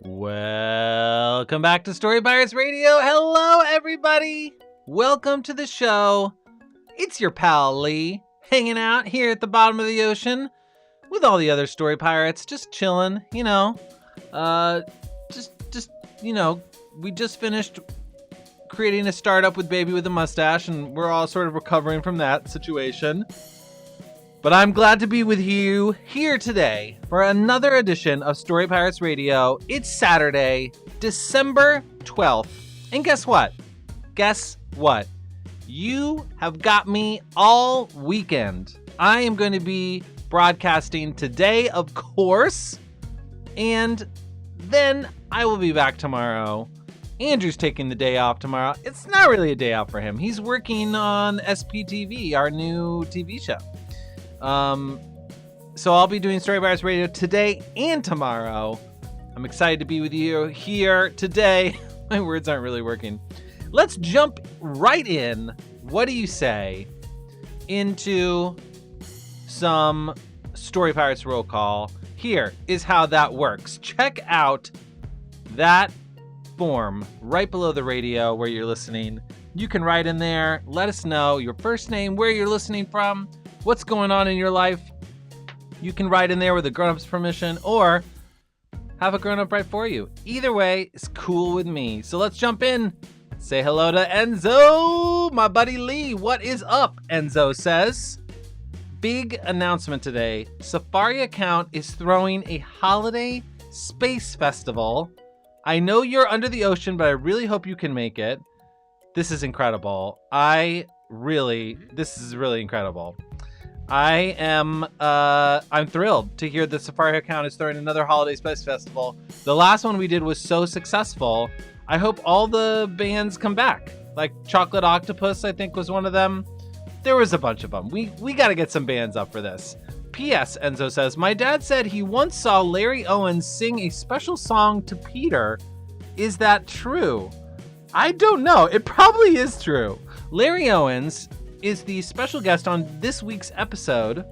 Welcome back to Story Pirates Radio. Hello, everybody. Welcome to the show. It's your pal Lee, hanging out here at the bottom of the ocean with all the other Story Pirates, just chilling, we just finished creating a startup with Baby with a Mustache, and we're all sort of recovering from that situation. But I'm glad to be with you here today for another edition of Story Pirates Radio. It's Saturday, December 12th. And guess what? You have got me all weekend. I am going to be broadcasting today, of course, and then I will be back tomorrow. Andrew's taking the day off tomorrow. It's not really a day off for him. He's working on SPTV, our new TV show. So I'll be doing Story Pirates Radio today and tomorrow. I'm excited to be with you here today. My words aren't really working. Let's jump right in. What do you say? Into some Story Pirates roll call. Here is how that works. Check out that form right below the radio where you're listening. You can write in there. Let us know your first name, where you're listening from, what's going on in your life. You can write in there with a grown-up's permission or have a grown-up write for you. Either way is cool with me. So let's jump in. Say hello to Enzo, my buddy Lee. What is up? Enzo says, big announcement today. Safari account is throwing a holiday space festival. I know you're under the ocean, but I really hope you can make it. This is incredible. This is really incredible. I'm thrilled to hear the Safari account is throwing another holiday space festival. The last one we did was so successful. I hope all the bands come back. Like Chocolate Octopus, I think, was one of them. There was a bunch of them. We got to get some bands up for this. P.S. Enzo says, my dad said he once saw Larry Owens sing a special song to Peter. Is that true? I don't know. It probably is true. Larry Owens is the special guest on this week's episode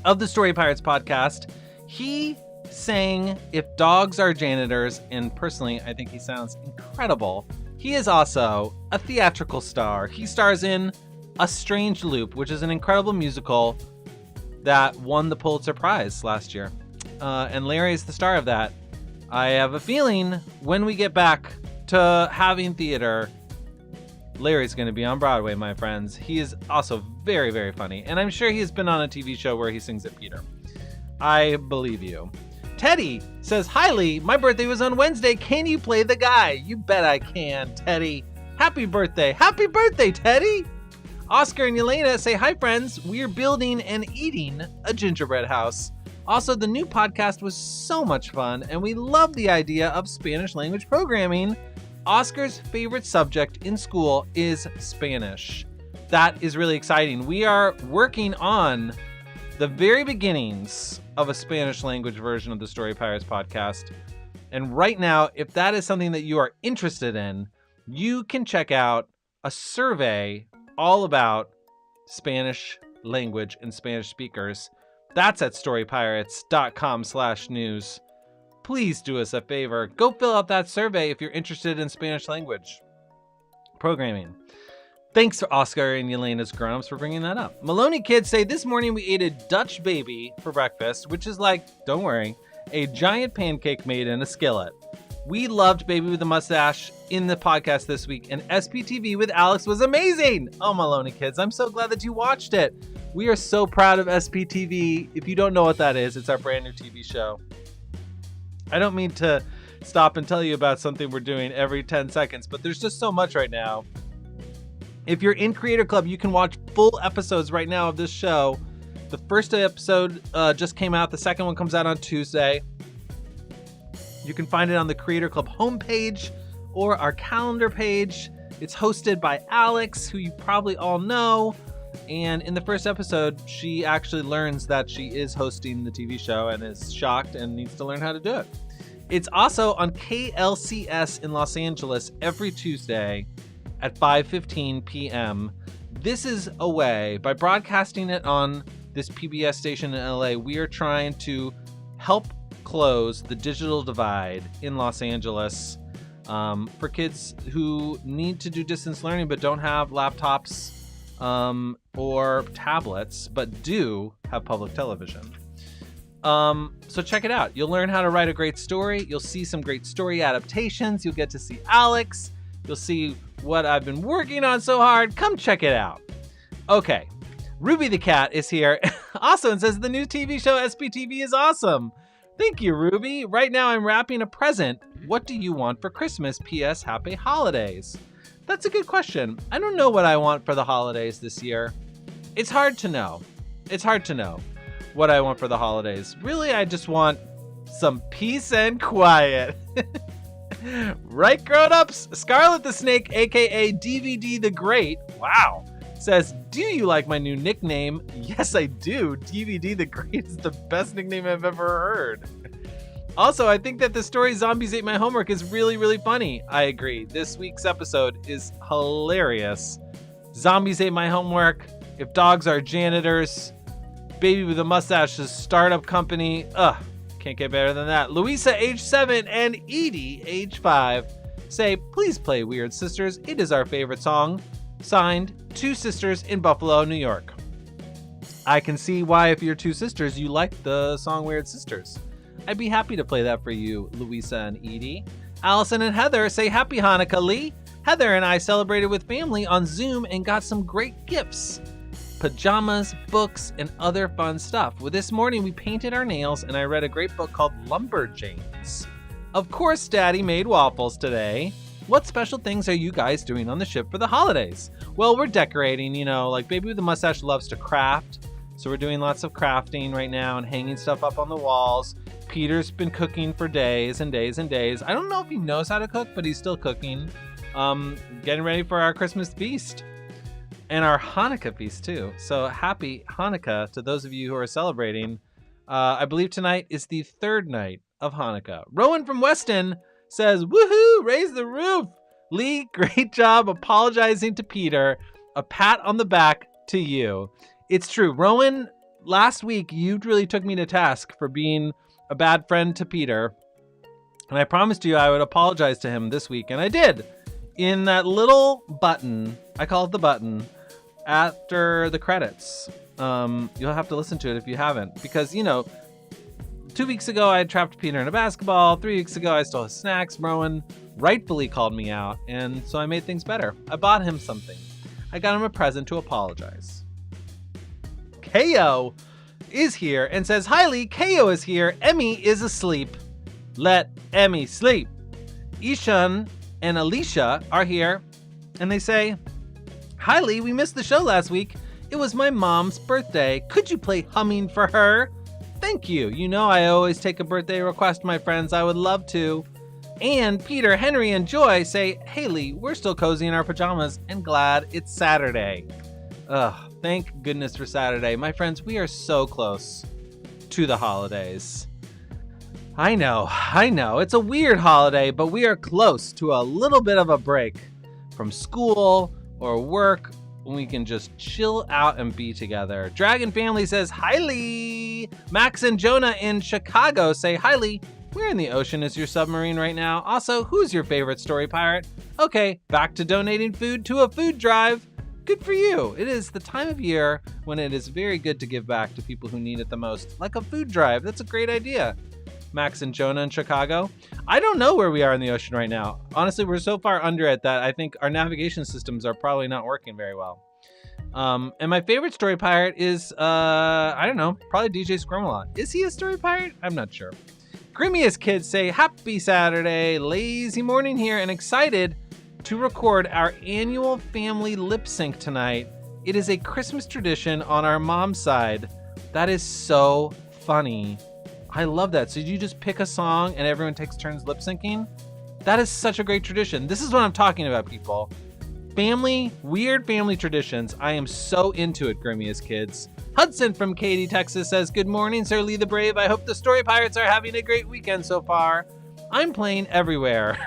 of the Story Pirates podcast. He sang If Dogs Are Janitors, and personally, I think he sounds incredible. He is also a theatrical star. He stars in A Strange Loop, which is an incredible musical that won the Pulitzer Prize last year. And Larry is the star of that. I have a feeling when we get back to having theater, Larry's going to be on Broadway, my friends. He is also very, very funny. And I'm sure he's been on a TV show where he sings at Peter. I believe you. Teddy says, hi, Lee. My birthday was on Wednesday. Can you play the guy? You bet I can, Teddy. Happy birthday. Happy birthday, Teddy. Oscar and Yelena say, hi, friends. We're building and eating a gingerbread house. Also, the new podcast was so much fun, and we love the idea of Spanish language programming. Oscar's favorite subject in school is Spanish. That is really exciting. We are working on the very beginnings of a Spanish language version of the Story Pirates podcast. And right now, if that is something that you are interested in, you can check out a survey all about Spanish language and Spanish speakers. That's at storypirates.com/news. Please do us a favor. Go fill out that survey if you're interested in Spanish language programming. Thanks to Oscar and Yelena's grown-ups for bringing that up. Maloney kids say, this morning we ate a Dutch baby for breakfast, which is like, don't worry, a giant pancake made in a skillet. We loved Baby with a Mustache in the podcast this week, and SPTV with Alex was amazing. Oh, Maloney kids, I'm so glad that you watched it. We are so proud of SPTV. If you don't know what that is, it's our brand new TV show. I don't mean to stop and tell you about something we're doing every 10 seconds, but there's just so much right now. If you're in Creator Club, you can watch full episodes right now of this show. The first episode just came out. The second one comes out on Tuesday. You can find it on the Creator Club homepage or our calendar page. It's hosted by Alex, who you probably all know. And in the first episode, she actually learns that she is hosting the TV show and is shocked and needs to learn how to do it. It's also on KLCS in Los Angeles every Tuesday at 5:15 p.m. This is a way, by broadcasting it on this PBS station in LA, we are trying to help close the digital divide in Los Angeles for kids who need to do distance learning but don't have laptops or tablets, but do have public television. So check it out. You'll learn how to write a great story. You'll see some great story adaptations. You'll get to see Alex. You'll see what I've been working on so hard. Come check it out. Okay. Ruby the cat is here also and says the new TV show SPTV is awesome. Thank you, Ruby. Right now I'm wrapping a present. What do you want for Christmas? P.S. Happy Holidays. That's a good question. I don't know what I want for the holidays this year. It's hard to know. It's hard to know what I want for the holidays. Really, I just want some peace and quiet. Right, grown-ups? Scarlet the Snake, aka DVD the Great, wow, says, do you like my new nickname? Yes, I do. DVD the Great is the best nickname I've ever heard. Also, I think that the story Zombies Ate My Homework is really, really funny. I agree. This week's episode is hilarious. Zombies Ate My Homework, If Dogs Are Janitors, Baby with a Mustache's startup company. Can't get better than that. Louisa, age 7, and Edie, age 5, say, please play Weird Sisters. It is our favorite song. Signed, 2 sisters in Buffalo, New York. I can see why, if you're 2 sisters, you like the song Weird Sisters. I'd be happy to play that for you, Louisa and Edie. Allison and Heather say, happy Hanukkah, Lee. Heather and I celebrated with family on Zoom and got some great gifts. Pajamas, books, and other fun stuff. Well, this morning we painted our nails and I read a great book called Lumberjanes. Of course, Daddy made waffles today. What special things are you guys doing on the ship for the holidays? Well, we're decorating, like Baby with the Mustache loves to craft. So we're doing lots of crafting right now and hanging stuff up on the walls. Peter's been cooking for days and days and days. I don't know if he knows how to cook, but he's still cooking. Getting ready for our Christmas feast. And our Hanukkah feast, too. So happy Hanukkah to those of you who are celebrating. I believe tonight is the 3rd night of Hanukkah. Rowan from Weston says, woohoo, raise the roof. Lee, great job apologizing to Peter. A pat on the back to you. It's true. Rowan, last week, you really took me to task for being a bad friend to Peter. And I promised you I would apologize to him this week. And I did. In that little button, I call it the button, after the credits. You'll have to listen to it if you haven't. Because, 2 weeks ago I trapped Peter in a basketball. 3 weeks ago I stole his snacks. Rowan rightfully called me out. And so I made things better. I bought him something. I got him a present to apologize. KO is here and says, hi Lee, KO is here. Emmy is asleep. Let Emmy sleep. Ishan and Alicia are here, and they say, hi Lee, we missed the show last week. It was my mom's birthday. Could you play Humming for her? Thank you. I always take a birthday request, my friends. I would love to. And Peter, Henry, and Joy say, hey Lee, we're still cozy in our pajamas and glad it's Saturday. Thank goodness for Saturday. My friends, we are so close to the holidays. I know. It's a weird holiday, but we are close to a little bit of a break from school or work when we can just chill out and be together. Dragon Family says, hi Lee. Max and Jonah in Chicago say, hi Lee. Where in the ocean is your submarine right now? Also, who's your favorite story pirate? Okay, back to donating food to a food drive. Good for you. It is the time of year when it is very good to give back to people who need it the most, like a food drive. That's a great idea. Max and Jonah in Chicago. I don't know where we are in the ocean right now. Honestly, we're so far under it that I think our navigation systems are probably not working very well. And my favorite story pirate is, I don't know, probably DJ Squirmalot. Is he a story pirate? I'm not sure. Grimmiest kids say, happy Saturday, lazy morning here, and excited to record our annual family lip sync tonight. It is a Christmas tradition on our mom's side. That is so funny. I love that. So you just pick a song and everyone takes turns lip syncing? That is such a great tradition. This is what I'm talking about, people. Weird family traditions. I am so into it, Grimmiest kids. Hudson from Katy, Texas says, good morning, Sir Lee the Brave. I hope the Story Pirates are having a great weekend so far. I'm playing everywhere.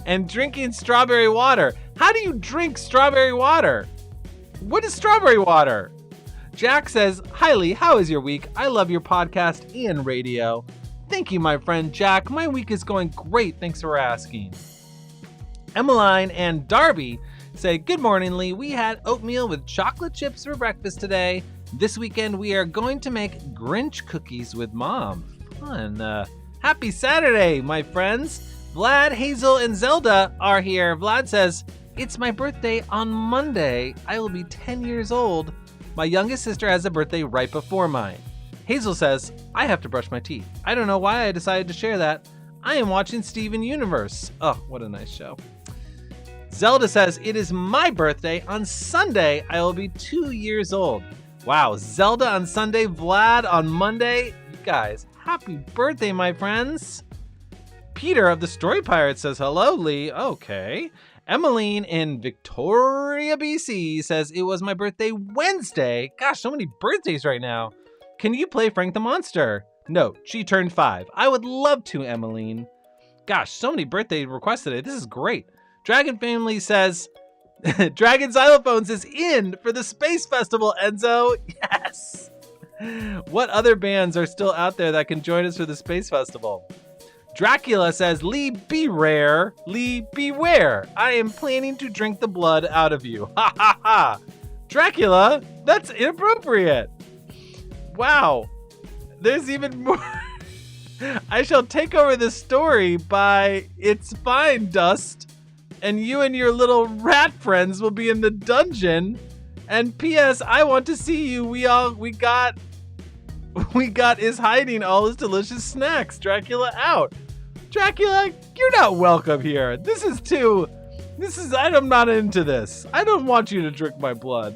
And drinking strawberry water. How do you drink strawberry water? What is strawberry water? Jack says, "Hi Lee, how is your week? I love your podcast and radio." Thank you, my friend Jack. My week is going great. Thanks for asking. Emmeline and Darby say, "Good morning, Lee. We had oatmeal with chocolate chips for breakfast today. This weekend we are going to make Grinch cookies with Mom." Fun. Happy Saturday, my friends. Vlad, Hazel, and Zelda are here. Vlad says, "It's my birthday on Monday. I will be 10 years old. My youngest sister has a birthday right before mine." Hazel says, "I have to brush my teeth. I don't know why I decided to share that. I am watching Steven Universe." Oh, what a nice show. Zelda says, "It is my birthday on Sunday. I will be 2 years old." Wow, Zelda on Sunday, Vlad on Monday. You guys, happy birthday, my friends. Peter of the Story Pirate says, "Hello, Lee." Okay. Emmeline in Victoria, BC says, "It was my birthday Wednesday." Gosh, so many birthdays right now. "Can you play Frank the Monster?" No, she turned 5. I would love to, Emmeline. Gosh, so many birthday requests today. This is great. Dragon Family says, "Dragon Xylophones is in for the Space Festival, Enzo." Yes. What other bands are still out there that can join us for the Space Festival? Dracula says, "Lee, be rare. Lee, beware. I am planning to drink the blood out of you." Ha ha ha. Dracula, that's inappropriate. Wow. There's even more. "I shall take over the story by It's Fine, Dust. And you and your little rat friends will be in the dungeon. And P.S. I want to see you. We got is hiding all his delicious snacks. Dracula out." Dracula, you're not welcome here. I'm not into this. I don't want you to drink my blood.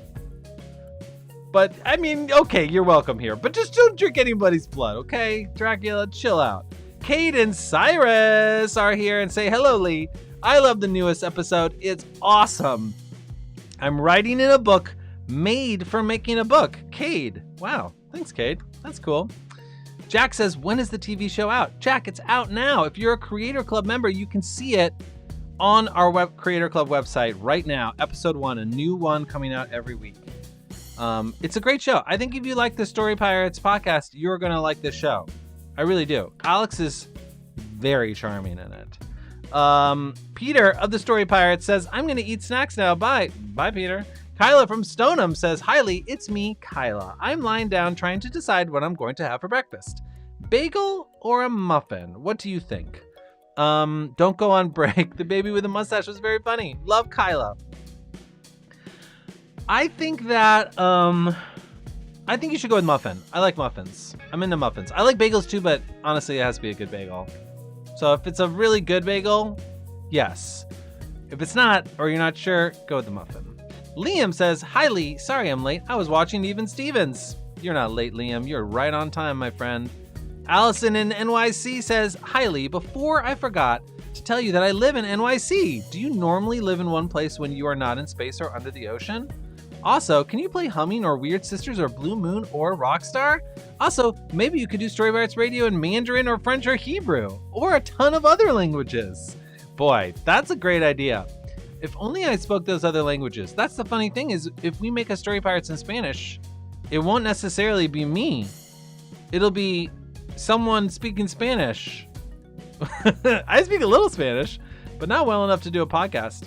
But, I mean, okay, you're welcome here. But just don't drink anybody's blood, okay? Dracula, chill out. Kate and Cyrus are here and say, "Hello, Lee. I love the newest episode. It's awesome. I'm writing in a book made for making a book." Cade. Wow. Thanks, Cade. That's cool. Jack says, "When is the TV show out?" Jack, it's out now. If you're a Creator Club member, you can see it on our Creator Club website right now. Episode 1, a new one coming out every week. It's a great show. I think if you like the Story Pirates podcast, you're going to like this show. I really do. Alex is very charming in it. Peter of the Story Pirates says, "I'm going to eat snacks now. Bye." Bye, Peter. Kyla from Stoneham says, "Hi, Lee. It's me, Kyla. I'm lying down trying to decide what I'm going to have for breakfast. Bagel or a muffin? What do you think?" Don't go on break. The baby with a mustache was very funny. Love, Kyla. I think you should go with muffin. I like muffins. I'm into muffins. I like bagels too, but honestly, it has to be a good bagel. So if it's a really good bagel, yes. If it's not, or you're not sure, go with the muffin. Liam says, "Hi, Lee. Sorry I'm late. I was watching Even Stevens." You're not late, Liam. You're right on time, my friend. Allison in NYC says, "Hi, Lee. Before I forgot to tell you that I live in NYC. Do you normally live in one place when you are not in space or under the ocean? Also, can you play Humming or Weird Sisters or Blue Moon or Rockstar? Also, maybe you could do Story Pirates Radio in Mandarin or French or Hebrew, or a ton of other languages." Boy, that's a great idea. If only I spoke those other languages. That's the funny thing is, if we make a Story Pirates in Spanish, it won't necessarily be me. It'll be someone speaking Spanish. I speak a little Spanish, but not well enough to do a podcast.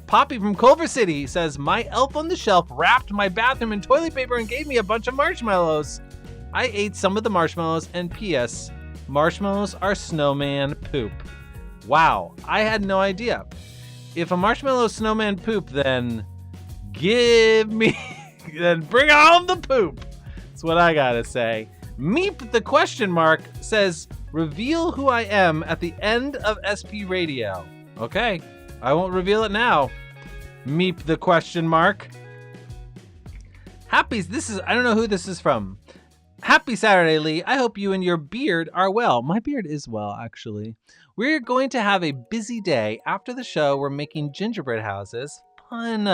Poppy from Culver City says, "My elf on the shelf wrapped my bathroom in toilet paper and gave me a bunch of marshmallows. I ate some of the marshmallows, and P.S. marshmallows are snowman poop." Wow, I had no idea. If a marshmallow snowman poop, then then bring on the poop. That's what I gotta say. Meep the question mark says, "Reveal who I am at the end of SP Radio." Okay, I won't reveal it now. Meep the question mark. I don't know who this is from. "Happy Saturday, Lee. I hope you and your beard are well." My beard is well, actually. "We're going to have a busy day. After the show, we're making gingerbread houses. Fun.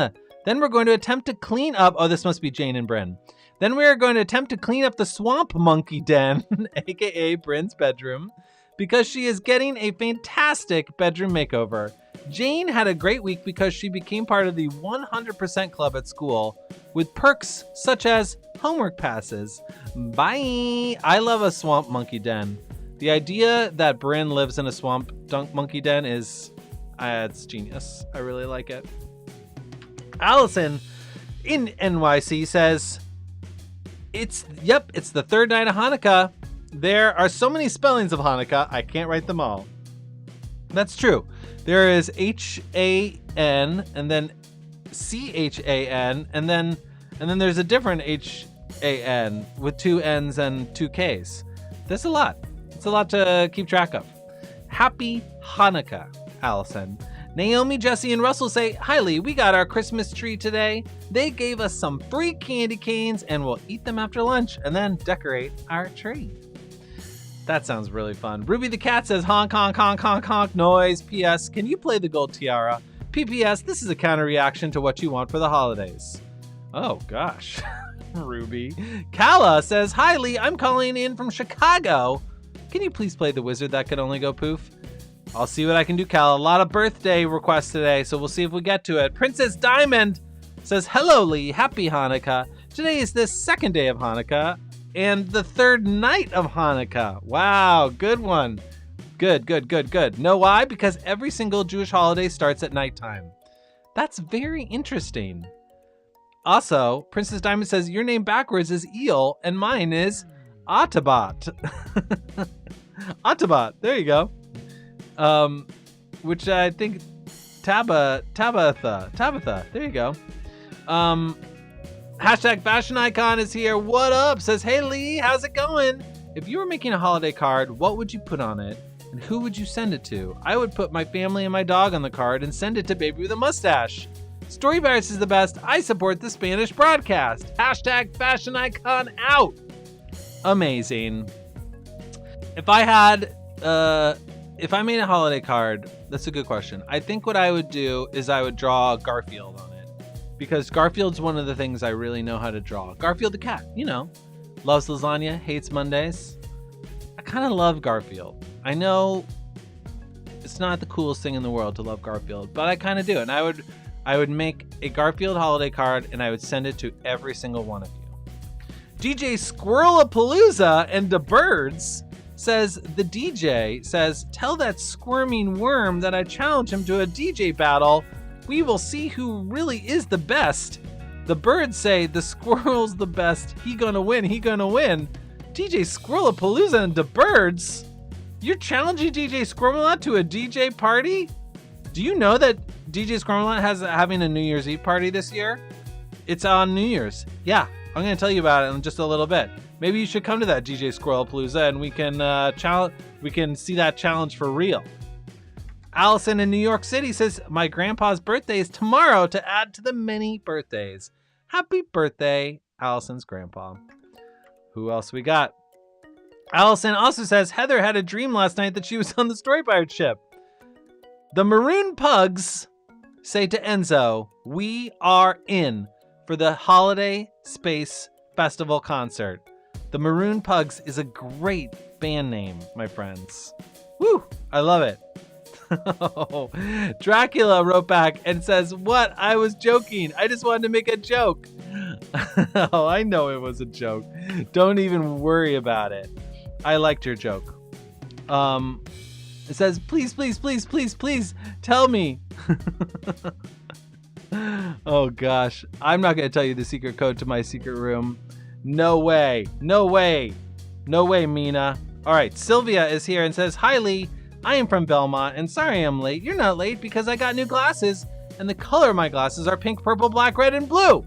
Then we're going to attempt to clean up..." Oh, this must be Jane and Bryn. "Then we are going to attempt to clean up the swamp monkey den," aka Bryn's bedroom, "because she is getting a fantastic bedroom makeover. Jane had a great week because she became part of the 100% club at school with perks such as homework passes. Bye! I love a swamp monkey den. The idea that Bryn lives in a swamp dunk monkey den is, it's genius. I really like it. Allison in NYC says, it's the third night of Hanukkah. There are so many spellings of Hanukkah, I can't write them all. That's true. There is H-A-N and then C-H-A-N and then there's a different H-A-N with 2 N's and 2 K's. That's a lot. It's a lot to keep track of. Happy Hanukkah, Allison. Naomi, Jesse, and Russell say, "Hi Lee, we got our Christmas tree today. They gave us some free candy canes and we'll eat them after lunch and then decorate our tree." That sounds really fun. Ruby the cat says, "Honk, honk, honk, honk, honk noise. P.S. Can you play the gold tiara? P.P.S. This is a counter reaction to what you want for the holidays." Oh gosh, Ruby. Kala says, "Hi Lee, I'm calling in from Chicago. Can you please play the wizard that can only go poof?" I'll see what I can do, Cal. A lot of birthday requests today, so we'll see if we get to it. Princess Diamond says, "Hello, Lee. Happy Hanukkah. Today is the second day of Hanukkah and the third night of Hanukkah." Wow, good one. Good. Know why? Because every single Jewish holiday starts at nighttime. That's very interesting. Also, Princess Diamond says, "Your name backwards is Eel, and mine is Autobot." Autobot, there you go. Which I think Tabitha, there you go. Hashtag Fashion Icon is here. What up? Says, "Hey Lee, how's it going? If you were making a holiday card, what would you put on it? And who would you send it to? I would put my family and my dog on the card and send it to Baby with a Mustache. Storyvirus is the best. I support the Spanish broadcast. Hashtag Fashion Icon out." Amazing. If I made a holiday card, that's a good question. I think what I would do is I would draw Garfield on it, because Garfield's one of the things I really know how to draw. Garfield the cat, loves lasagna, hates Mondays. I kind of love Garfield. I know it's not the coolest thing in the world to love Garfield, but I kind of do. And I would make a Garfield holiday card and I would send it to every single one of you. DJ Squirrelapalooza and the Birds says, the DJ says, "Tell that squirming worm that I challenge him to a DJ battle. We will see who really is the best." The birds say, "The squirrel's the best. He gonna win. DJ Squirrelapalooza and the Birds? You're challenging DJ Squirrelalot to a DJ party? Do you know that DJ Squirrelalot is having a New Year's Eve party this year? It's on New Year's. Yeah, I'm going to tell you about it in just a little bit. Maybe you should come to that DJ Squirrelapalooza and we can see that challenge for real. Allison in New York City says, "My grandpa's birthday is tomorrow to add to the many birthdays." Happy birthday, Allison's grandpa. Who else we got? Allison also says, "Heather had a dream last night that she was on the Storypirate ship." The Maroon Pugs say to Enzo, "We are in for the Holiday Space Festival concert." The Maroon Pugs is a great band name, my friends. Woo! I love it. Dracula wrote back and says, "What? I was joking. I just wanted to make a joke." Oh, I know it was a joke. Don't even worry about it. I liked your joke. It says, please tell me." Oh gosh, I'm not going to tell you the secret code to my secret room. No way, Mina. All right, Sylvia is here and says, "Hi Lee, I am from Belmont and sorry I'm late. You're not late because I got new glasses and the color of my glasses are pink, purple, black, red, and blue."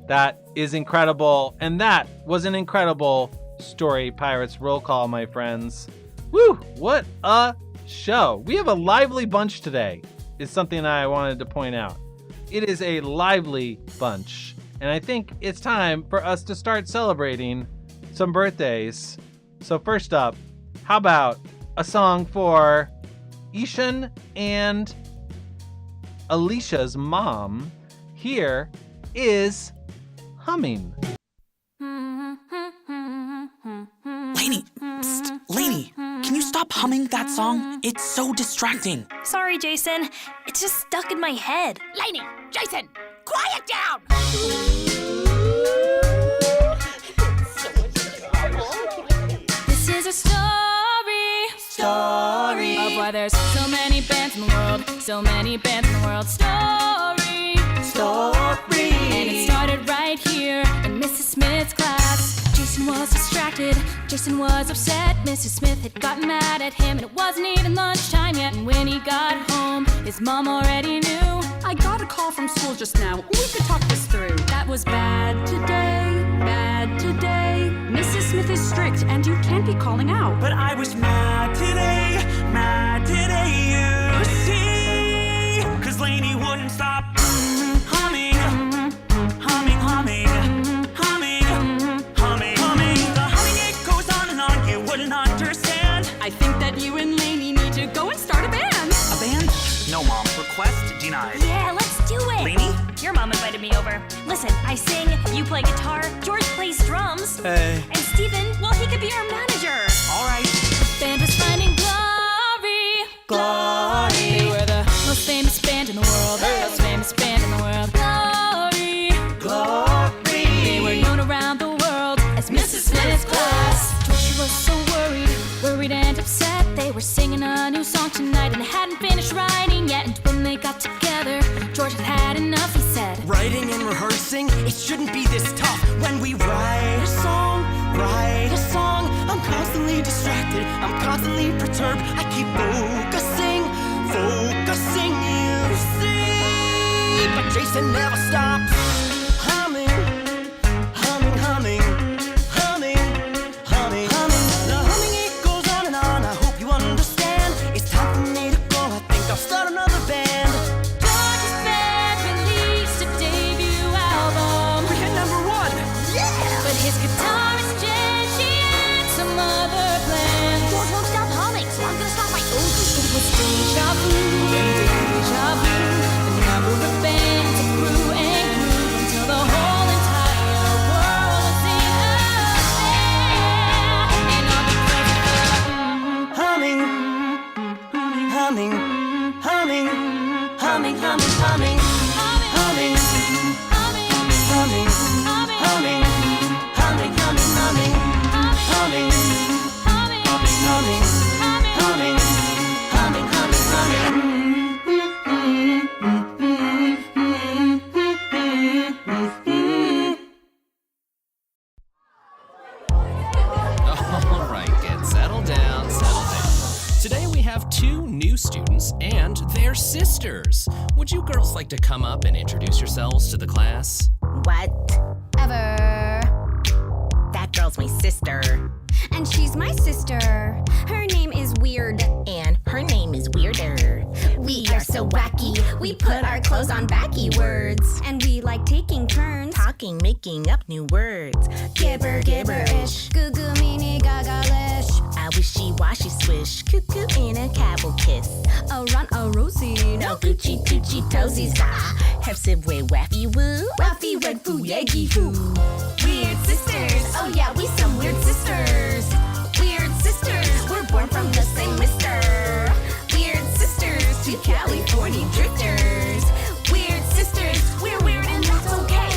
That is incredible. And that was an incredible Story Pirates roll call, my friends. Woo, what a show. We have a lively bunch today, is something I wanted to point out. It is a lively bunch. And I think it's time for us to start celebrating some birthdays. So first up, how about a song for Ishan and Alicia's mom? Here is Humming. Lainey, psst, Lainey, can you stop stop humming that song? It's so distracting. Sorry, Jason. It's just stuck in my head. Lainey, Jason, quiet down! This is a story of why there's so many bands in the world, so many bands in the world. Story. And it started right here in Mrs. Smith's class. Jason was distracted, Jason was upset. Mrs. Smith had gotten mad at him, and it wasn't even lunchtime yet. And when he got home, his mom already knew. I got a call from school just now. We could talk this through. That was bad today, bad today. Mrs. Smith is strict, and you can't be calling out. But I was mad today, you see. 'Cause Lainey wouldn't stop humming. The humming, it goes on and on, you wouldn't understand. I think that you and Lainey need to go and start a band. A band? No, Mom. Request denied. Yeah, let's do it. Lainey? Your mom invited me over. Listen, I sing, you play guitar, George plays drums. Hey. And Steven, well, he could be our manager. All right. Band is finding glory. They were the most famous band in the world. Most famous band in the world. Glory. They were known around the world as Mrs. Smith's class. George was so worried and upset. They were singing a new song tonight and hadn't finished writing yet. And when they got together, George had enough, he said. Writing and rehearsing, it shouldn't be this tough. When we write a song, I'm constantly distracted, I'm constantly perturbed. I keep focusing, you see. But Jason never stops humming. The humming, it goes on and on, I hope you understand. It's time for me to go, I think I'll start another band. George's band released a debut album. We hit #1! Yeah! But his guitarist Jen, she had some other plans. George won't stop humming, so I'm gonna stop my own. It was deja vu. The number of bands it grew and grew until the whole entire world was in affair. And all because of the Humming. All right, get settled down. Today we have 2 new students and their sisters. Would you girls like to come up and introduce yourselves to the class? Whatever. That girl's my sister. And she's my sister. Her name is Weird. And her name is Weirder. We are so wacky. We put our clothes on backy words. And we like taking turns talking, making up new words. Gibberish. Goo goo meanie gagalish. I wishy washy swish. Cuckoo in a cable kiss. A run a rosy. No Gucci toesies. Have way waffy woo. Waffy red foo yaggy foo. Weird sisters. Oh yeah, we some weird sisters. Weird sisters. We're born from the same mister. Weird sisters. 2 California drifters. Weird sisters. We're weird and that's okay.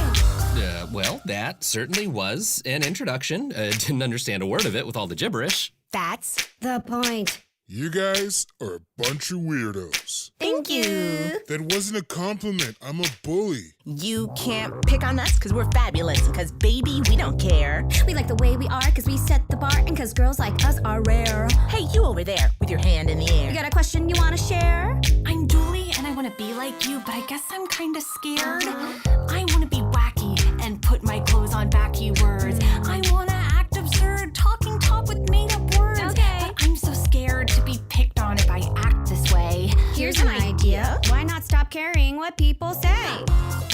Well, that certainly was an introduction. Didn't understand a word of it with all the gibberish. That's the point. You guys are a bunch of weirdos. Thank you. That wasn't a compliment. I'm a bully. You can't pick on us because we're fabulous. Because, baby, we don't care. We like the way we are because we set the bar. And because girls like us are rare. Hey, you over there with your hand in the air. You got a question you want to share? I'm Julie, and I want to be like you, but I guess I'm kind of scared. I want to be wacky and put my clothes on backy words. I want to act absurd, talking top with made-up words. Okay. But I'm so scared to be picked on if I act this way. Here's an idea. Why not stop caring what people say?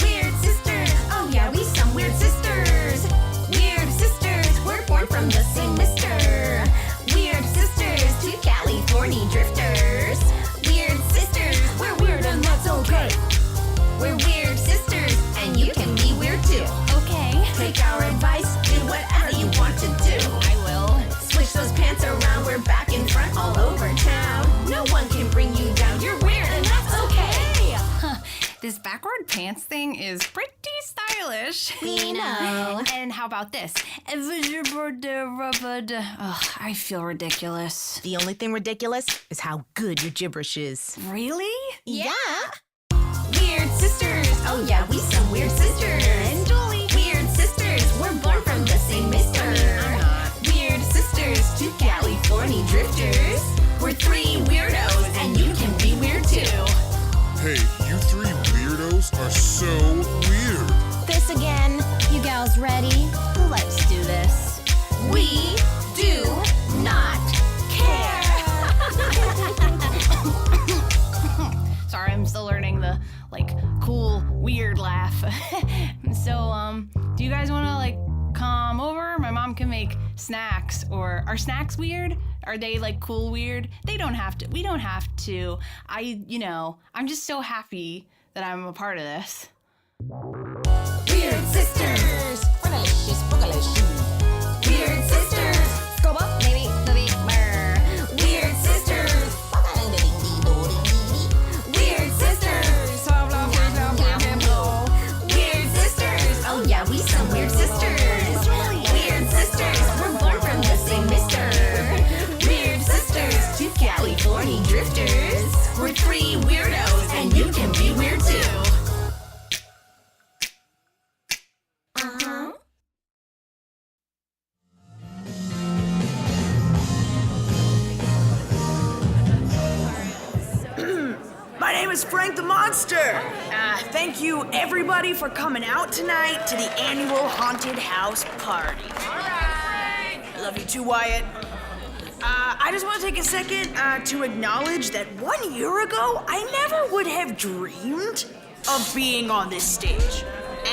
Weird sisters. Oh yeah, we some weird sisters. Weird sisters. We're born from the same mister. Weird sisters. 2 California drifters. Weird sisters. We're weird and that's okay. We're weird sisters, and you can be weird too. Okay. Take our advice, do whatever you want to do. I will. Switch those pants around, we're back in front all over. This backward pants thing is pretty stylish. We know. And how about this? Ugh, I feel ridiculous. The only thing ridiculous is how good your gibberish is. Really? Yeah. Weird sisters. Oh yeah, we some weird sisters. And Julie. Weird sisters. We're born from the same mister. I'm not. Weird sisters. Two California drifters. We're three weirdos, and you can be weird too. Hey, you three weirdos are so weird. This again. You gals ready? Let's do this. We do not care. Sorry, I'm still learning the, cool, weird laugh. So, do you guys want to, come over? My mom can make snacks. Or are snacks weird? Are they, cool weird? They don't have to. We don't have to. I'm just so happy that I'm a part of this. Weird sisters. Delicious, boogalicious. Weird sisters. Scuba, maybe, brr. Weird sisters. Weird sisters. Weird sisters. Oh yeah, we some weird sisters. Weird sisters. We're born from the same mister. Weird sisters. Two California drifters. We're three weirdos, and you can be weird too. My name is Frank the Monster. Thank you, everybody, for coming out tonight to the annual Haunted House Party. All right. I love you too, Wyatt. I just want to take a second to acknowledge that 1 year ago, I never would have dreamed of being on this stage.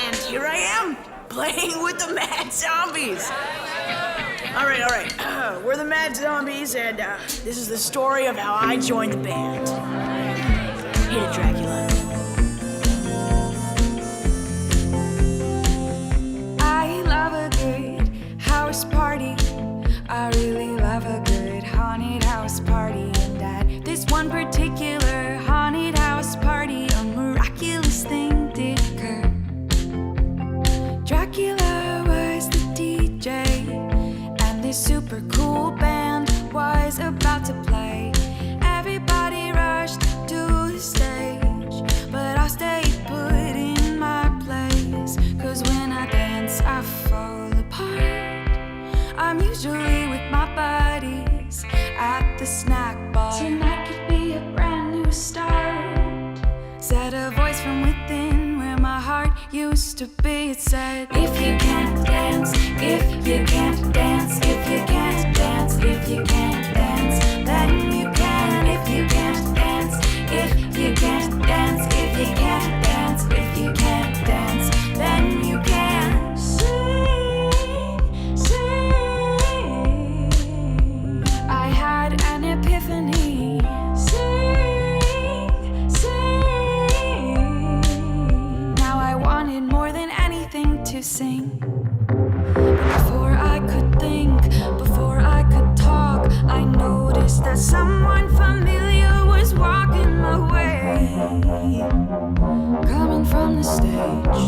And here I am, playing with the Mad Zombies. All right. We're the Mad Zombies, and this is the story of how I joined the band. Hit it, Dracula. I love a good house party. I really love a good haunted house party. And at this one particular haunted house party, a miraculous thing did occur. Dracula was the DJ, and this super cool band was about to play. Everybody rushed to the stage, but I stayed put in my place. 'Cause when I dance, I fall apart. I'm usually with my buddies at the snack bar. Tonight could be a brand new start. Said a voice from within where my heart used to be. It said, if you can't dance, if you can't dance, if you can't dance, if you can't dance, then you can. If you can't dance, if you can't dance, if you can't dance, if you can't dance, then you can. Sing. I had an epiphany. Sing. Now I wanted more than anything to sing. But before I could think, before I could talk, I noticed that someone familiar was walking my way, coming from the stage.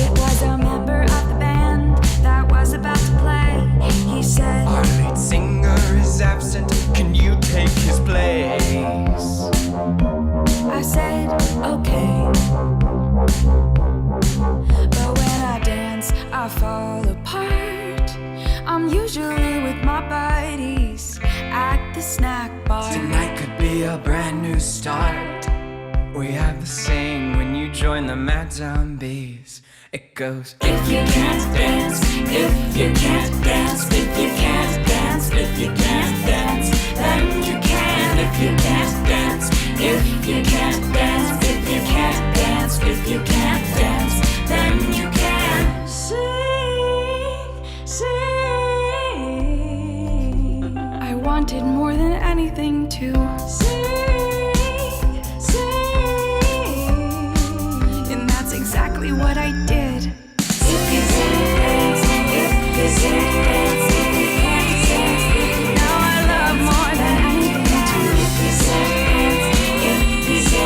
It was a member of the band that was about to play. He said, our lead singer is absent, can you take his place? I said, okay. But when I dance, I fall apart. I'm usually with my buddies at the snack bar. Tonight could be a brand new start. We have the saying when you join the Mad Zombies. It goes, if you can't dance, if you can't dance, if you can't dance, if you can't dance, then you can. If you can't dance, if you can't dance, if you can't dance, if you can't dance, then you can. Sing, sing. I wanted more than anything to sing, sing. And that's exactly what I did. If you can't dance, if you can't dance, if you can't dance, now I love more than anything to. If you can't dance, if you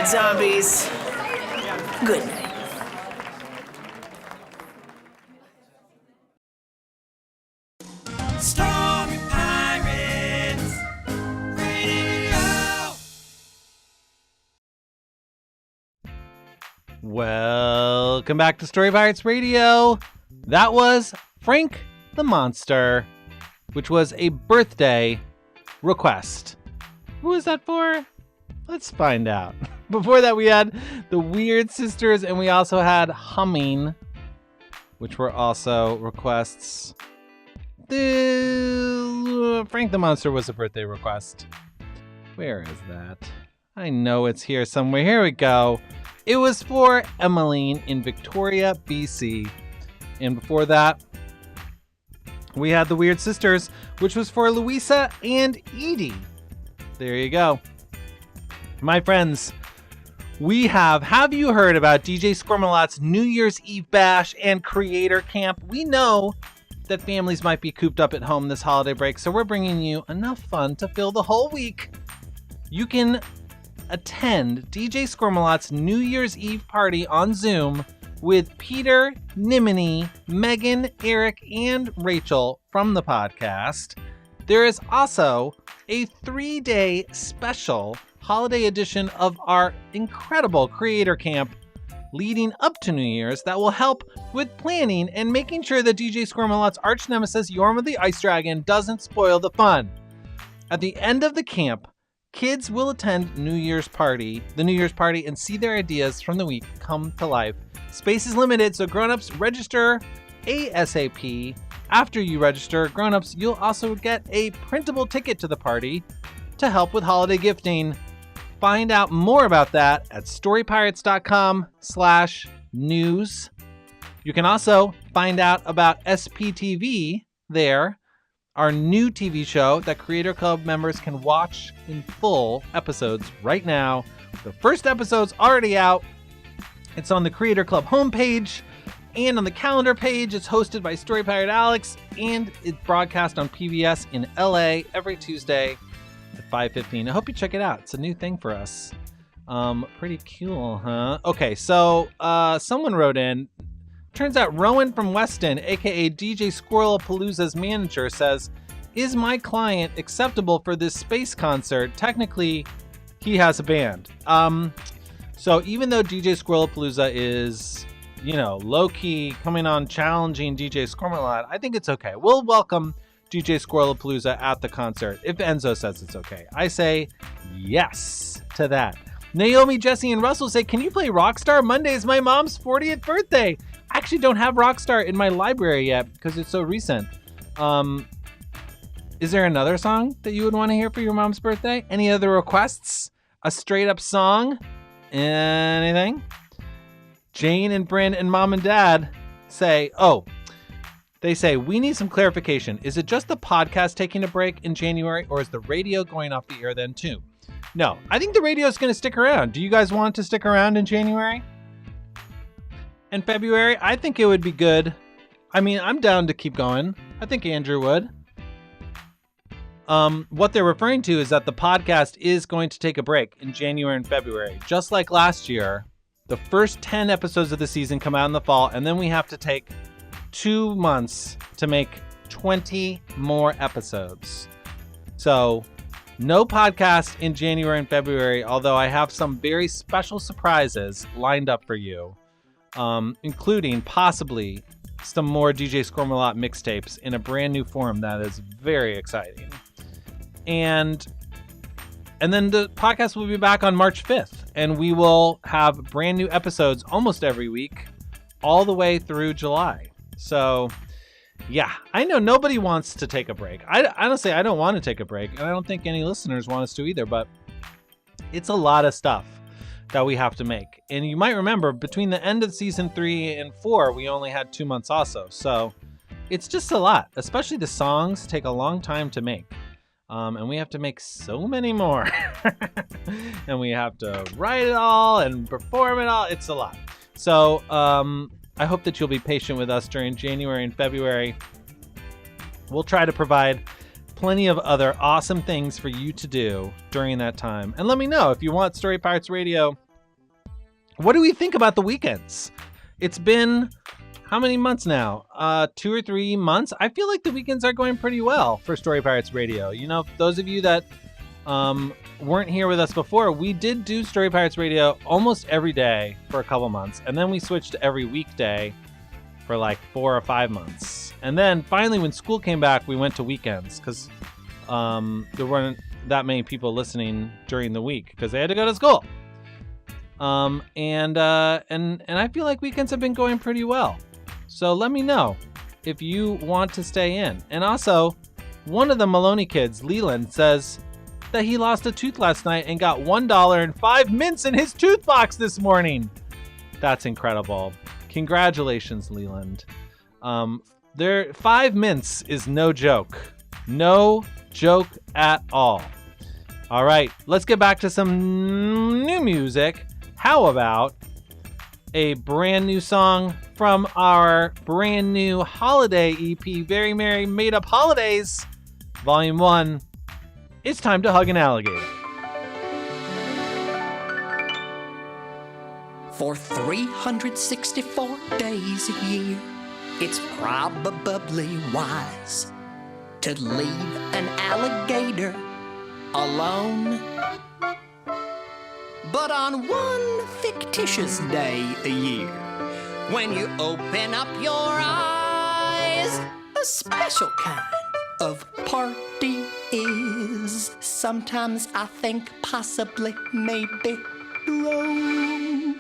night, zombies. Good night. Story Pirates Radio. Welcome back to Story Pirates Radio. That was Frank the Monster, which was a birthday request. Who was that for? Let's find out. Before that, we had the Weird Sisters, and we also had Humming, which were also requests. Frank the Monster was a birthday request. Where is that? I know it's here somewhere. Here we go. It was for Emmeline in Victoria, BC. And before that, we had the Weird Sisters, which was for Louisa and Edie. There you go. My friends, we have you heard about DJ Squirmalot's New Year's Eve Bash and Creator Camp? We know that families might be cooped up at home this holiday break, so we're bringing you enough fun to fill the whole week. You can attend DJ Squirmalot's New Year's Eve party on Zoom with Peter, Nimini, Megan, Eric, and Rachel from the podcast. There is also a 3-day special holiday edition of our incredible Creator Camp leading up to New Year's that will help with planning and making sure that DJ Squirmalot's arch nemesis Yorma the Ice Dragon doesn't spoil the fun. At the end of the camp, kids will attend the New Year's party, and see their ideas from the week come to life. Space is limited, so grown-ups register ASAP. After you register, grown-ups, you'll also get a printable ticket to the party to help with holiday gifting. Find out more about that at storypirates.com/news. You can also find out about SPTV there, our new TV show that Creator Club members can watch in full episodes right now. The first episode's already out. It's on the Creator Club homepage and on the calendar page. It's hosted by Story Pirate Alex, and it's broadcast on PBS in LA every Tuesday at 5:15. I hope you check it out. It's a new thing for us. Pretty cool, huh? Okay, so someone wrote in. Turns out Rowan from Weston, aka DJ Squirrelapalooza's manager, says, "Is my client acceptable for this space concert? Technically, he has a band." So even though DJ Squirrelapalooza is, low-key coming on challenging DJ Squirmalot, I think it's okay. We'll welcome DJ Squirrelapalooza at the concert if Enzo says it's okay. I say yes to that. Naomi, Jesse, and Russell say, "Can you play Rockstar? Monday is my mom's 40th birthday." I actually don't have Rockstar in my library yet because it's so recent. Is there another song that you would want to hear for your mom's birthday? Any other requests? A straight up song? Anything? Jane and Bryn and Mom and Dad say, they say, "We need some clarification. Is it just the podcast taking a break in January, or is the radio going off the air then too?" No, I think the radio is going to stick around. Do you guys want to stick around in January and February? I think it would be good. I mean, I'm down to keep going. I think Andrew would. What they're referring to is that the podcast is going to take a break in January and February. Just like last year, the first 10 episodes of the season come out in the fall, and then we have to take 2 months to make 20 more episodes. So no podcast in January and February, although I have some very special surprises lined up for you, including possibly some more DJ Squirmalot mixtapes in a brand new form that is very exciting. And then the podcast will be back on March 5th, and we will have brand new episodes almost every week, all the way through July. So, yeah, I know nobody wants to take a break. Honestly, I don't want to take a break, and I don't think any listeners want us to either, but it's a lot of stuff that we have to make. And you might remember, between the end of season 3 and 4, we only had 2 months also. So it's just a lot, especially the songs take a long time to make. And we have to make so many more. And we have to write it all and perform it all. It's a lot. So I hope that you'll be patient with us during January and February. We'll try to provide plenty of other awesome things for you to do during that time. And let me know if you want Story Pirates Radio what do we think about the weekends? It's been how many months now? 2 or 3 months. I feel like the weekends are going pretty well for Story Pirates Radio. You know, those of you that weren't here with us before, we did do Story Pirates Radio almost every day for a couple months, and then we switched to every weekday for like 4 or 5 months. And then finally, when school came back, we went to weekends because there weren't that many people listening during the week because they had to go to school. And I feel like weekends have been going pretty well. So let me know if you want to stay in. And also, one of the Maloney kids, Leland, says that he lost a tooth last night and got $1 and 5 mints in his tooth box this morning. That's incredible. Congratulations, Leland. 5 mints is no joke. No joke at all. All right, let's get back to some new music. How about a brand new song from our brand new holiday EP, Very Merry Made Up Holidays, Volume 1. It's time to hug an alligator. For 364 days a year, it's probably wise to leave an alligator alone. But on one fictitious day a year, when you open up your eyes, a special kind of party is. Sometimes I think possibly, maybe wrong.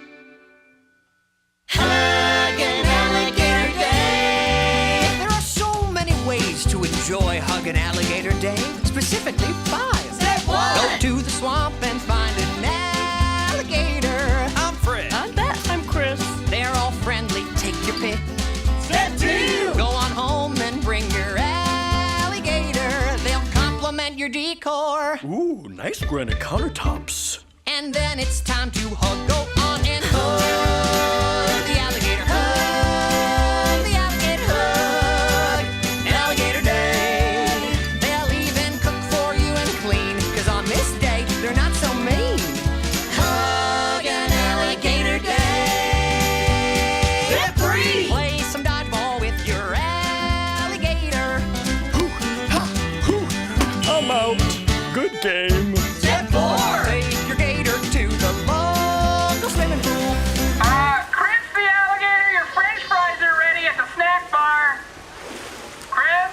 Hug an Alligator Day. There are so many ways to enjoy Hug an Alligator Day. Specifically 5. Step 1. Go to the swamp and find an alligator. I'm Fred. I'm Beth. I'm Chris. They're all friendly. Take your pick. Step 2. Go on home and bring your alligator. They'll compliment your decor. Ooh, nice granite countertops. And then it's time to hug. Go on and hug the alligator. Hug the alligator. Hug an Alligator Day. They'll even cook for you and clean, 'cause on this day they're not so mean. Hug an Alligator Day. Step 3. Play some dodgeball with your alligator. I'm out. Good game. Step 4. Take your gator to the local swimming pool. Chris the alligator, your french fries are ready at the snack bar. Chris?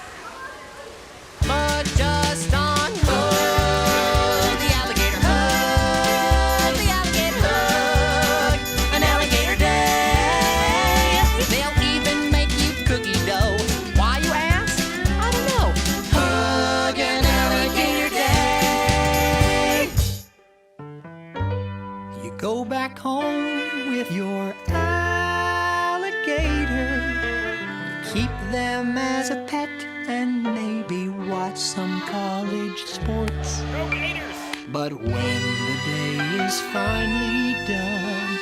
But just on Hug the Alligator. Hug the Alligator. Hug an Alligator Day. They'll even make you cookie dough. Why, you ask? I don't know. Hug an Alligator Day. You go back home with your alligator. Keep them as a pet and maybe watch some college sports. But when the day is finally done,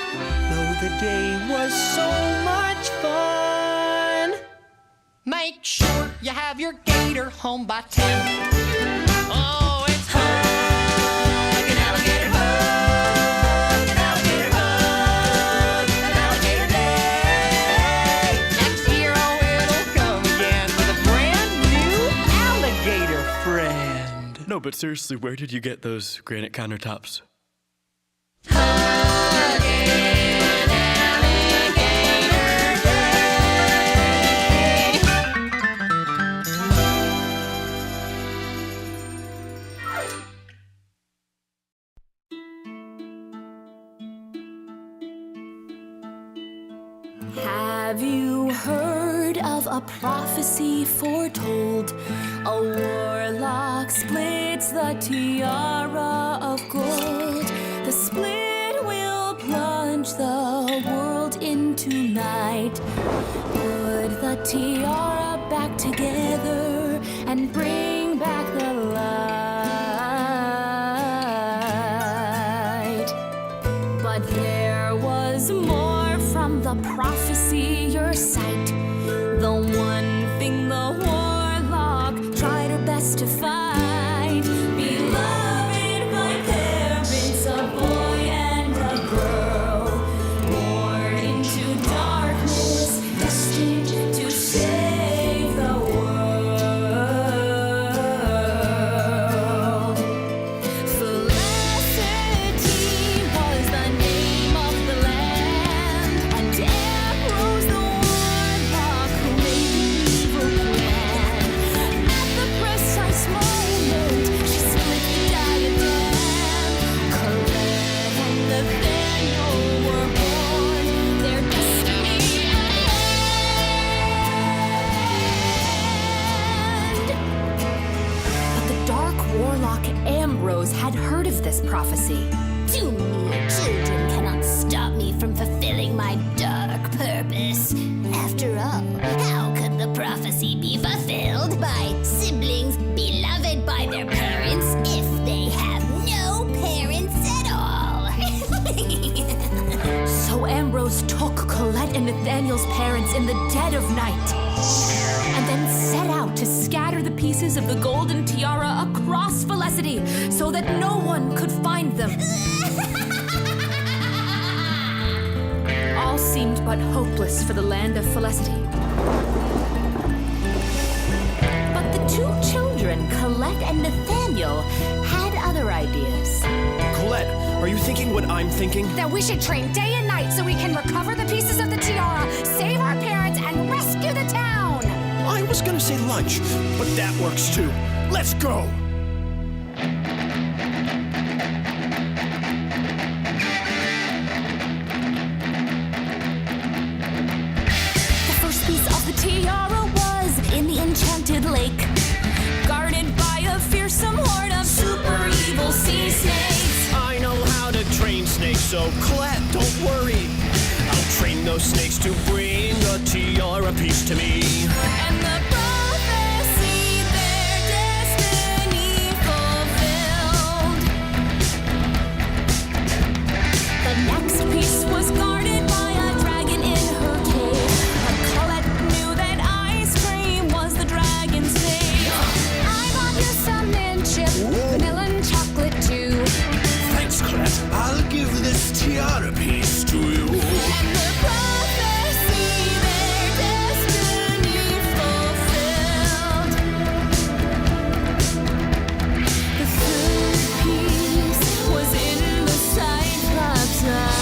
though the day was so much fun, make sure you have your gator home by 10. Oh, it's Hug an Alligator. Hug an Alligator. Hug an Alligator Day. Next year, oh, it'll come again with a brand new alligator friend. No, but seriously, where did you get those granite countertops? Hug an Alligator Day. Have you heard of a prophecy foretold? A warlock splits the tiara of gold. The split will plunge the world into night. Put the tiara back together and bring back the light. But there was more from the prophecy, your sight. The one thing the warlock tried her best to fight. Beloved by parents, a boy and a girl. Two mere children cannot stop me from fulfilling my dark purpose. After all, how could the prophecy be fulfilled by siblings beloved by their parents if they have no parents at all? So Ambrose took Colette and Nathaniel's parents in the dead of night, and then set out to scatter the pieces of the golden tiara across Felicity so that no one could find them. All seemed but hopeless for the land of Felicity. But the two children, Colette and Nathaniel, had other ideas. Colette, are you thinking what I'm thinking? That we should train day and night so we can recover the pieces of the tiara, save our parents, and rescue the town! I was gonna say lunch, but that works too. Let's go! The first piece of the tiara was in the enchanted lake, guarded by a fearsome horde of super evil sea snakes. I know how to train snakes, so Colette, don't worry. I'll train those snakes to bring a tiara piece to me. And the prophecy, their destiny fulfilled. The next piece was guarded by a dragon in her cave, but Colette knew that ice cream was the dragon's fate. I bought you some mint chip, vanilla and chocolate too. Thanks, Colette. I'll give this tiara piece to you. And the prophecy, their destiny fulfilled. The third piece was in the Cyclops' eye.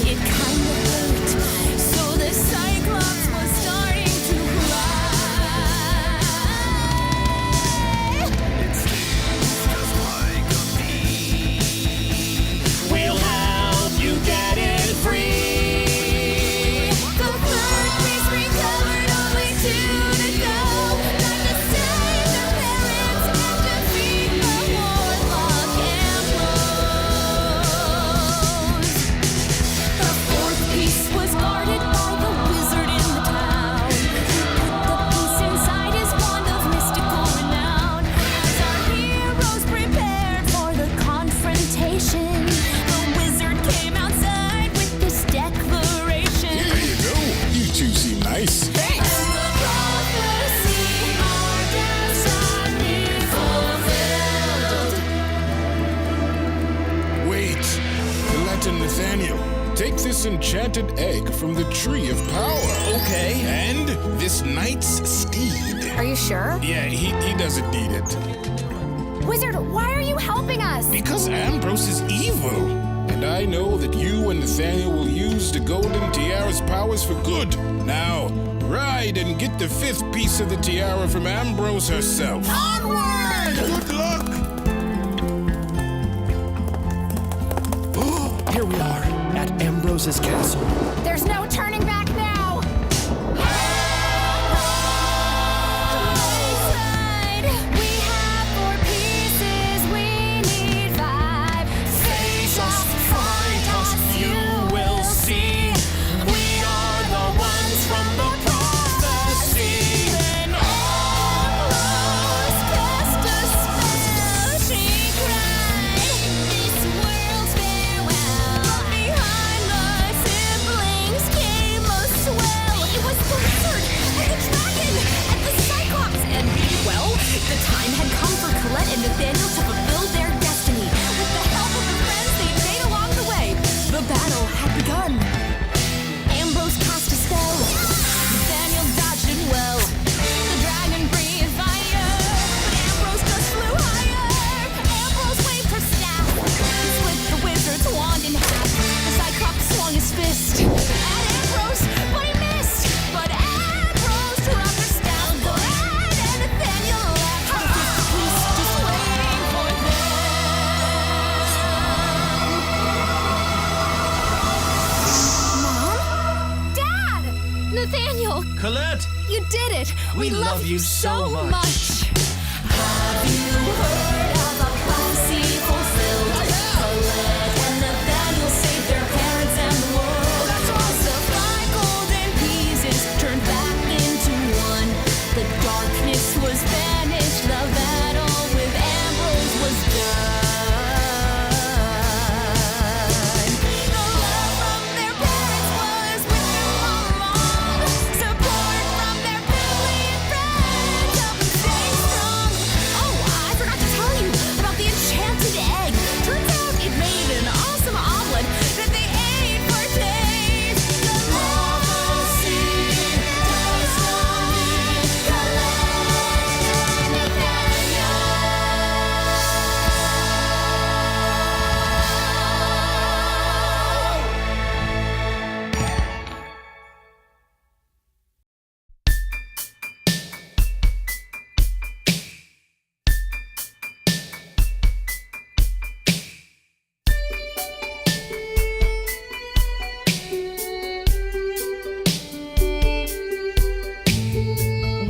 It kinda hurt, so the Cyclops was starting to We'll help you get it free. The third piece recovered, only two to go. Time to save their parents and defeat the warlock Ambrose. The fourth piece was guarded by the wizard in the town. Put the piece inside his wand of mystical renown. As our heroes prepared for the confrontation, the wizard came outside with this declaration. Here you go. You two seem nice. And the prophecy, our destiny fulfilled. Wait. Colette and Nathaniel, take this enchanted egg from the tree of power. Okay. And this knight's steed. Are you sure? Yeah, he doesn't need it. Wizard, why are you helping us? Because Ambrose is evil. And I know that you and Nathaniel will use the golden tiara's powers for good. Now, ride and get the fifth piece of the tiara from Ambrose herself. Onward! Good luck! Here we are, at Ambrose's castle. There's no turning back now! We have 4 pieces, we need 5. Face us, fight us, you will see. We are the ones from the prophecy. Then Ambrose cast a spell, she cried, this world's farewell. But behind the siblings came a swell. It was the wizard, and the dragon, and the Cyclops, and, well, the time had come for Colette and Nathaniel to fulfill their destiny. With the help of the friends they made along the way, the battle had begun. Ambrose cast a spell. Nathaniel dodged it well. The dragon breathed fire, but Ambrose just flew higher. Ambrose waved her staff. He split the wizard's wand in half. The Cyclops swung his fist at Ambrose, but he missed. But Ambrose dropped her staff. Colette and Nathaniel left. The fifth piece just waiting for them. Mom? Dad! Nathaniel! Colette! You did it! We love you so much. Have you heard of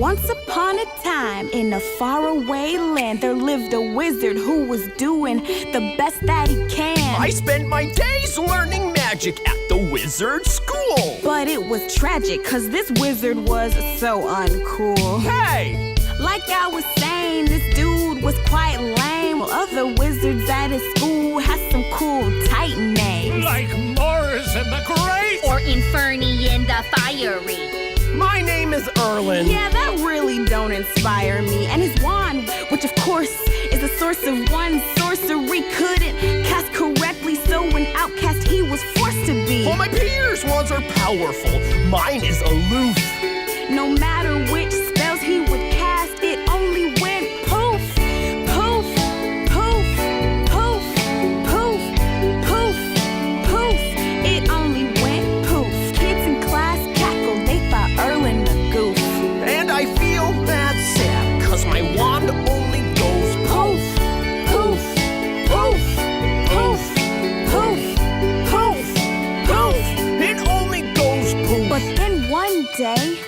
Once upon a time, in a faraway land, there lived a wizard who was doing the best that he can. I spent my days learning magic at the wizard school. But it was tragic, cause this wizard was so uncool. Hey! Like I was saying, this dude was quite lame. While other wizards at his school had some cool, tight names. Like Mars and the Great! Or Inferni and the Fiery. My name is Erlen. Yeah, that really don't inspire me. And his wand, which of course is a source of one sorcery, couldn't cast correctly, so an outcast he was forced to be. Well, my peers' wands are powerful. Mine is aloof. No matter which spells he would cast, it only went poof, poof, poof, poof, poof, poof, poof. It only went poof. Kids in class cackled, they thought Erlen a goof. And I feel that sad, cause my wand only goes poof, poof, poof, poof, poof, poof, poof. It only goes poof. But then one day,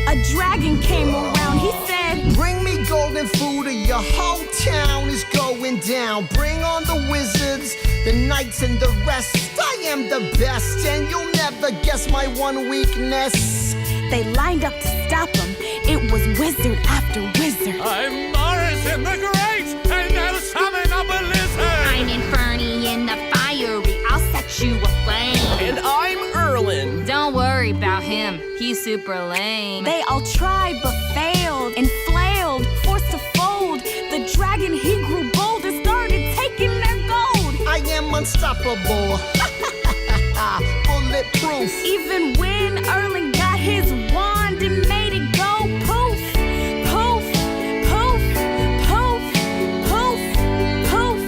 a dragon came around, he said, bring me golden food or your whole town is going down. Bring on the wizards, the knights and the rest. I am the best and you'll never guess my one weakness. They lined up to stop him, it was wizard after wizard. I'm Mars in the Great, and I'll summon up a lizard! I'm Inferni in the Fiery, I'll set you aflame. And I'm Erlen. Don't worry about him, he's super lame. They all tried but failed and flailed, forced to fold. The dragon, he grew bold and started taking their gold. I am unstoppable, bulletproof. Even when Erlen got his wand and made it go poof, poof, poof, poof, poof, poof,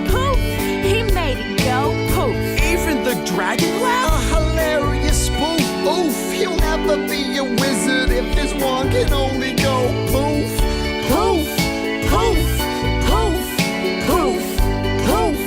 poof, he made it go poof. Even the dragon laughed? A hilarious spoof, oof. He'll never be a wizard if his wand can only go poof, poof, poof, poof, poof, poof,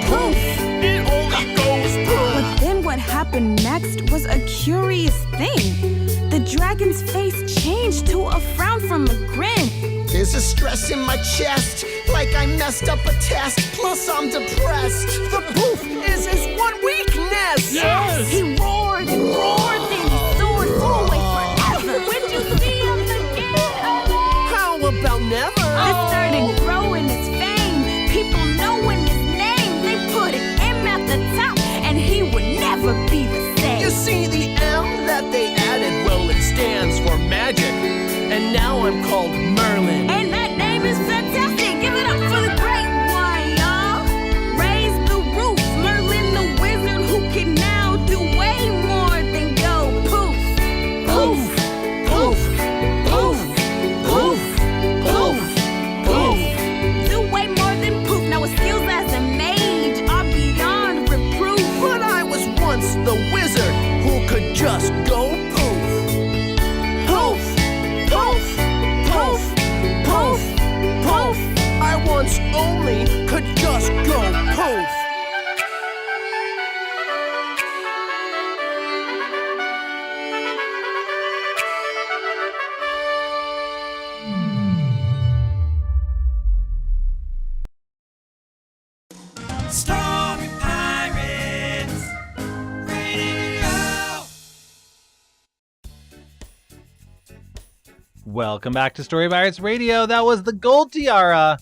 poof. It only goes poof. But then what happened next was a curious thing. The dragon's face changed to a frown from a grin. There's a stress in my chest, like I messed up a test, plus I'm depressed. The poof is his one weakness. Yes! He roared and roared, then he soared flew away forever. When you see him again, How about never? It started growing his fame. People knowing his name. They put an M at the top, and he would never be the same. You see the M that they added, well, it stands for magic. And now I'm called Merlin. And that name is fantastic. Give it up for the great one, y'all. Raise the roof. Merlin the wizard who can now do way more than go poof, poof, poof, poof, poof, poof, poof. Do way more than poof. Now his skills as a mage are beyond reproof. But I was once the wizard who could just go poof. Poof, poof, poof, poof, poof. I once only could just go poof. Story Pirates Radio. Welcome back to Story Pirates Radio. That was the Gold Tiara.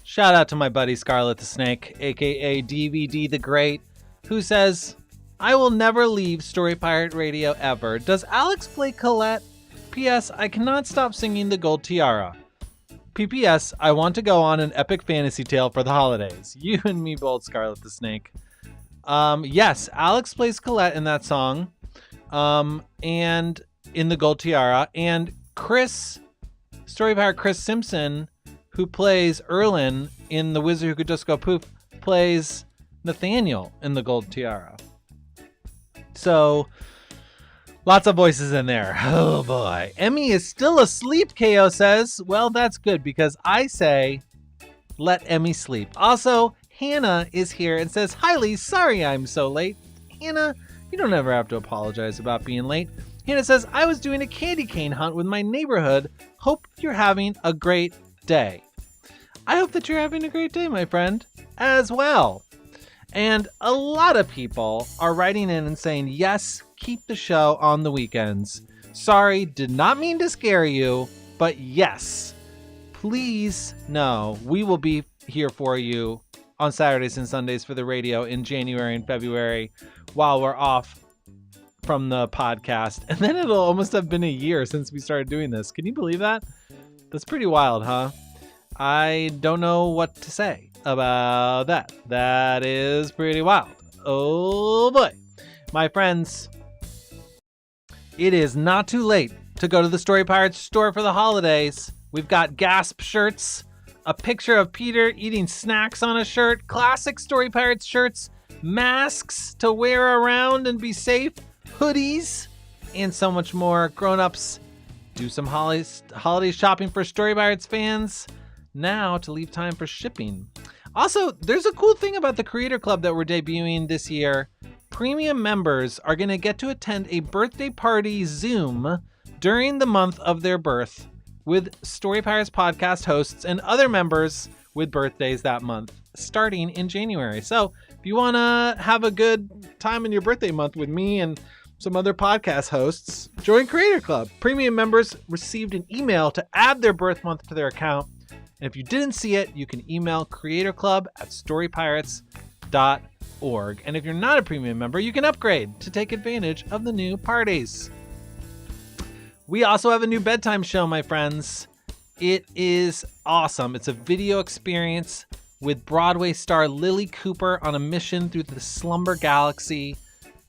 Shout out to my buddy Scarlet the Snake, aka DVD the Great, who says, I will never leave Story Pirate Radio ever. Does Alex play Colette? P.S. I cannot stop singing the Gold Tiara. P.P.S. I want to go on an epic fantasy tale for the holidays. You and me both, Scarlet the Snake. Yes, Alex plays Colette in that song, and in the Gold Tiara, and Chris, Story Pirate Chris Simpson, who plays Erlen in The Wizard Who Could Just Go Poof, plays Nathaniel in the Gold Tiara. So, lots of voices in there. Oh boy. Emmy is still asleep, KO says. Well, that's good because I say, let Emmy sleep. Also, Hannah is here and says, Hi Lee, sorry I'm so late. Hannah, you don't ever have to apologize about being late. Hannah says, I was doing a candy cane hunt with my neighborhood. Hope you're having a great day. I hope that you're having a great day, my friend, as well. And a lot of people are writing in and saying, yes, keep the show on the weekends. Sorry, did not mean to scare you, but yes, please know we will be here for you on Saturdays and Sundays for the radio in January and February while we're off from the podcast. And then it'll almost have been a year since we started doing this. Can you believe that? That's pretty wild, huh? I don't know what to say about that. That is pretty wild. Oh boy. My friends, it is not too late to go to the Story Pirates store for the holidays. We've got Gasp shirts, a picture of Peter eating snacks on a shirt, classic Story Pirates shirts, masks to wear around and be safe, hoodies, and so much more. Grown-ups, do some holiday shopping for Story Pirates fans now to leave time for shipping. Also, there's a cool thing about the Creator Club that we're debuting this year. Premium members are going to get to attend a birthday party Zoom during the month of their birth with Story Pirates podcast hosts and other members with birthdays that month, starting in January. So if you want to have a good time in your birthday month with me and some other podcast hosts, join Creator Club. Premium members received an email to add their birth month to their account. And if you didn't see it, you can email creatorclub@storypirates.org. And if you're not a premium member, you can upgrade to take advantage of the new parties. We also have a new bedtime show, my friends. It is awesome. It's a video experience with Broadway star Lily Cooper on a mission through the slumber galaxy.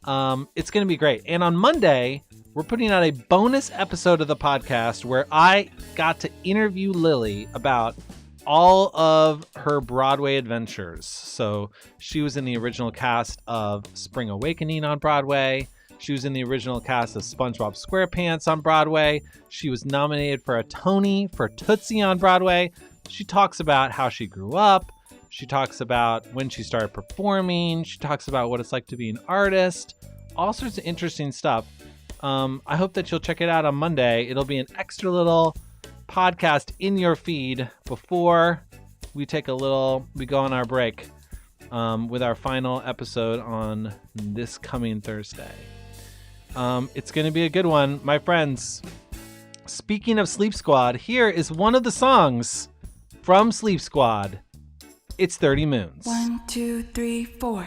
It's going to be great. And on Monday, we're putting out a bonus episode of the podcast where I got to interview Lily about all of her Broadway adventures. So she was in the original cast of Spring Awakening on Broadway. She was in the original cast of SpongeBob SquarePants on Broadway. She was nominated for a Tony for Tootsie on Broadway. She talks about how she grew up. She talks about when she started performing. She talks about what it's like to be an artist. All sorts of interesting stuff. I hope that you'll check it out on Monday. It'll be an extra little podcast in your feed before we go on our break with our final episode on this coming Thursday. It's going to be a good one. My friends, speaking of Sleep Squad, here is one of the songs from Sleep Squad. It's 30 Moons. 1, 2, 3, 4.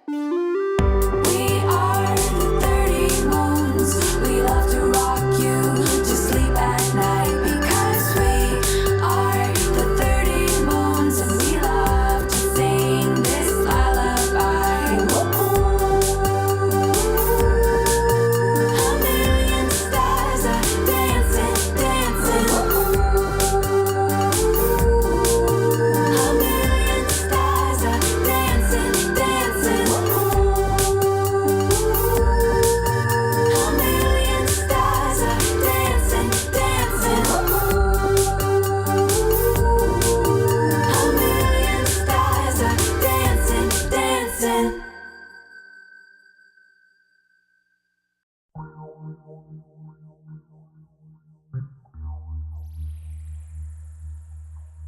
We are the 30 Moons.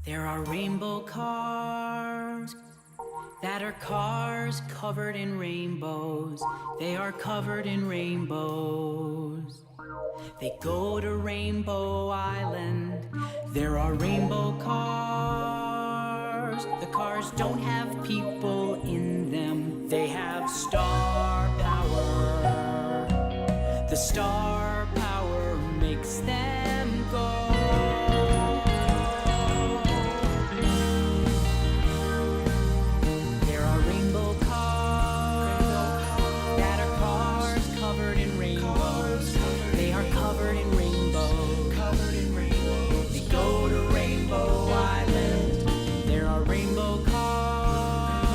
There are rainbow cars that are cars covered in rainbows. They are covered in rainbows. They go to Rainbow Island. There are rainbow cars. The cars don't have people in them. They have star power. The star power makes them go. There are rainbow cars that are cars covered in rainbows. They are covered in rainbows. They go to Rainbow Island. There are rainbow cars.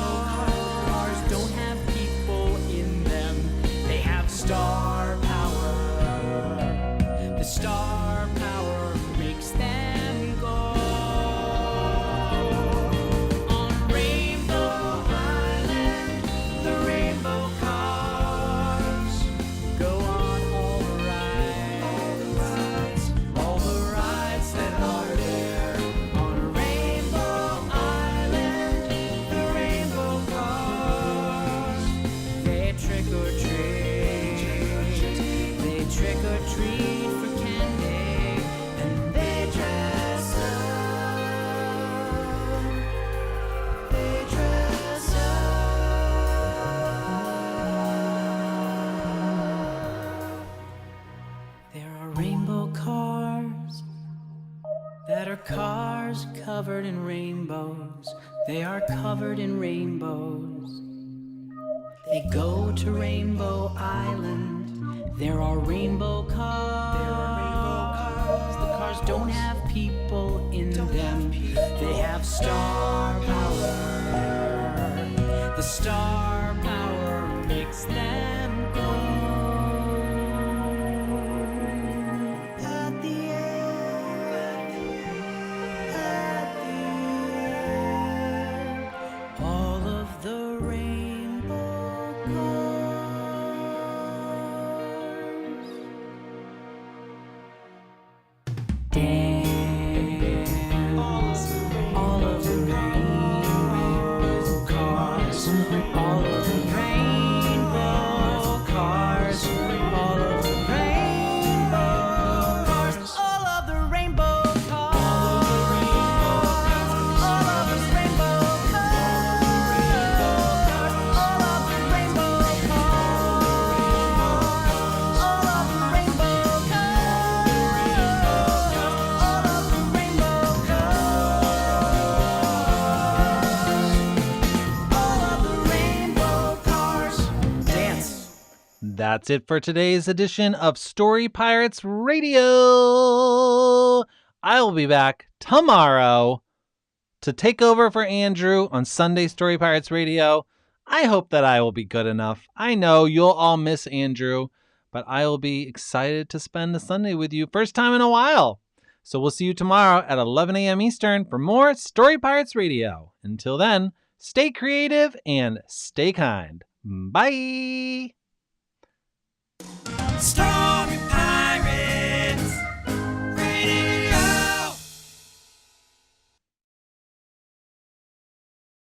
Cars don't have people in them. They have star power. The star power makes them go. On Rainbow Island, the rainbow cars go on all the rides. All the rides that are there. On Rainbow Island, the rainbow cars, they trick or treat. They trick or treat for candy, and they dress up. They dress up. There are rainbow cars that are cars covered in rainbows. They are covered in rainbows. They go to Rainbow Island. There are rainbow cars. The cars don't have people in them. They have star power. The star power makes them go. At the end, all of the rainbow cars dance. All of the rainbow cars. All of the rainbow cars. All of the rainbow cars. All of the rainbow cars. All of the rainbow cars. All of the rainbow cars. All of the rainbow cars. Dance. That's it for today's edition of Story Pirates Radio. I'll be back tomorrow to take over for Andrew on Sunday Story Pirates Radio. I hope that I will be good enough. I know you'll all miss Andrew, but I will be excited to spend the Sunday with you. First time in a while. So we'll see you tomorrow at 11 a.m. Eastern for more Story Pirates Radio. Until then, stay creative and stay kind. Bye. Stop